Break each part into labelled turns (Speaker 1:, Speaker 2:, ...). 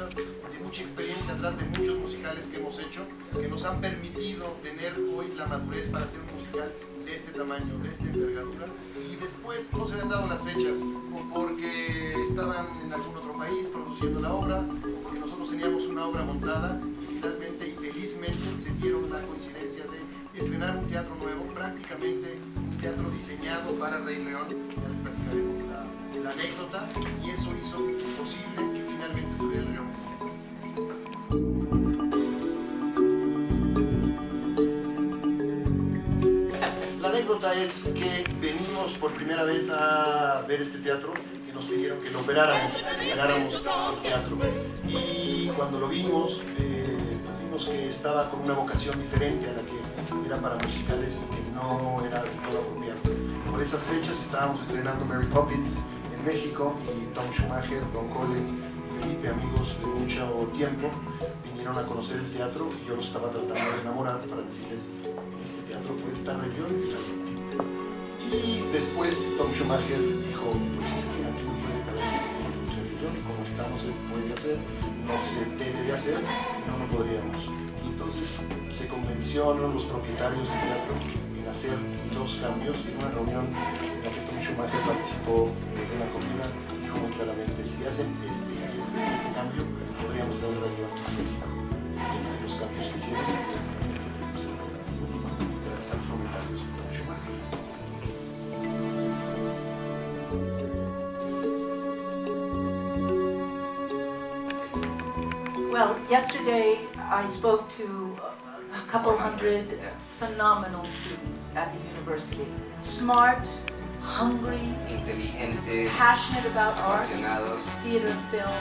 Speaker 1: maravillosas, de mucha experiencia atrás de muchos musicales que hemos hecho, que nos han permitido tener hoy la madurez para hacer un musical de este tamaño, de esta envergadura. Y después no se habían dado las fechas, o porque estaban en algún otro país produciendo la obra, o porque nosotros teníamos una obra montada, y finalmente y felizmente se dieron la coincidencia de estrenar un teatro nuevo, prácticamente un teatro diseñado para Rey León. Ya les platicaremos la anécdota, y eso hizo posible que finalmente estuviera el León. La anécdota es que venimos por primera vez a ver este teatro, que nos pidieron que lo operáramos el teatro, y cuando lo vimos, pues vimos que estaba con una vocación diferente a la que era para musicales y que no era del todo apropiado. Por esas fechas estábamos estrenando Mary Poppins en México, y Tom Schumacher, Don Colin y Felipe, amigos de mucho tiempo, vinieron a conocer el teatro, y yo los estaba tratando de enamorar para decirles: este teatro puede estar Rey León finalmente. Y después Tom Schumacher dijo: pues es que aquí no puede caber Rey León, como está no se puede hacer, no se debe de hacer, no podríamos. Y entonces se convencionaron los propietarios del teatro en hacer los cambios. En una reunión en la que Tom Schumacher participó en la comida, dijo muy claramente: si hacen este cambio, podríamos dar Rey León a México. Y los cambios que hicieron, gracias a los comentarios de Tom Schumacher.
Speaker 2: Well, yesterday I spoke to a couple hundred phenomenal students at the university. Smart, hungry,
Speaker 3: inteligentes,
Speaker 2: passionate about art,
Speaker 3: apasionados.
Speaker 2: theater, film,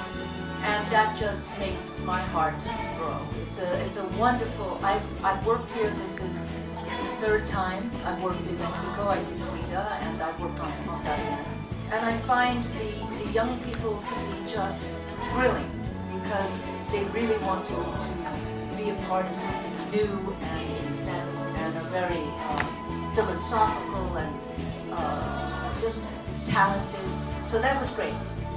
Speaker 2: and that just makes my heart grow. It's a wonderful. I've worked here. This is the third time I've worked in Mexico. I did Primera and I've worked on montaje. And I find the young people to be just thrilling because they really want to be a part of something new and a very philosophical and just talented. So that was great.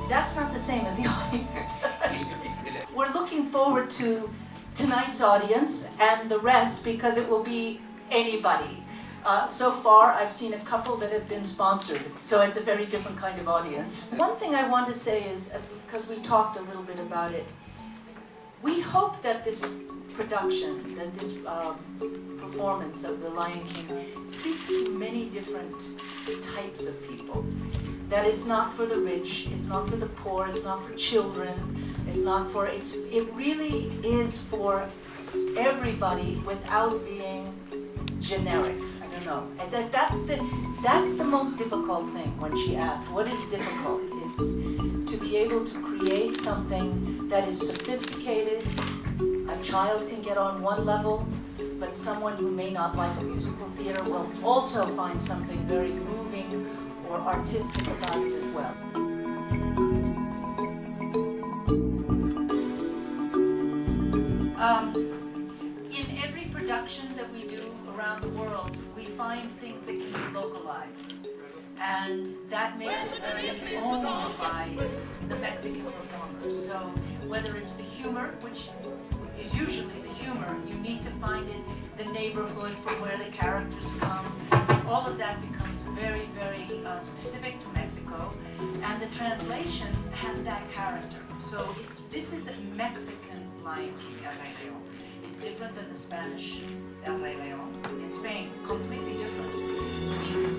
Speaker 2: That's not the same as the audience. We're looking forward to tonight's audience and the rest because it will be anybody. So far, I've seen a couple that have been sponsored, so it's a very different kind of audience. One thing I want to say is, because we talked a little bit about it, we hope that this production, that this performance of The Lion King speaks to many different types of people. That it's not for the rich, it's not for the poor, it's not for children, it's not for, it really is for everybody without being generic. I don't know. And that's the most difficult thing when she asked, what is difficult? It's to be able to create something that is sophisticated. A child can get on one level, but someone who may not like musical theater will also find something very moving or artistic about it as well. In every production that we do around the world, we find things that can be localized. And that makes it very owned by the Mexican performers. So whether it's the humor, which is usually the humor, you need to find it, the neighborhood from where the characters come, all of that becomes very, very specific to Mexico. And the translation has that character. So this is a Mexican Lion King, El Rey León. It's different than the Spanish El Rey León. In Spain, completely different.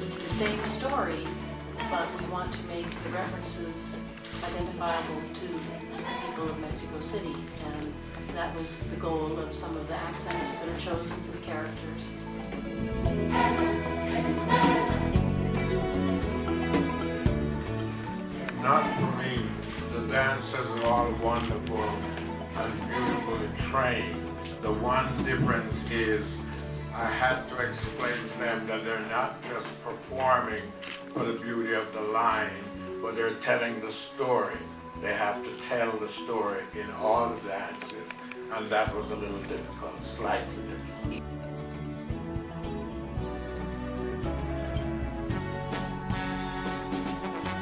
Speaker 4: It's the same story, but we want to make the references identifiable to the people of Mexico City, and that was the goal of some of the accents that are chosen for the characters.
Speaker 5: Not for me. The dancers are all wonderful and beautifully trained. The one difference is I had to explain to them that they're not just performing for the beauty of the line, but they're telling the story. They have to tell the story in all the dances, and that was a little difficult, slightly.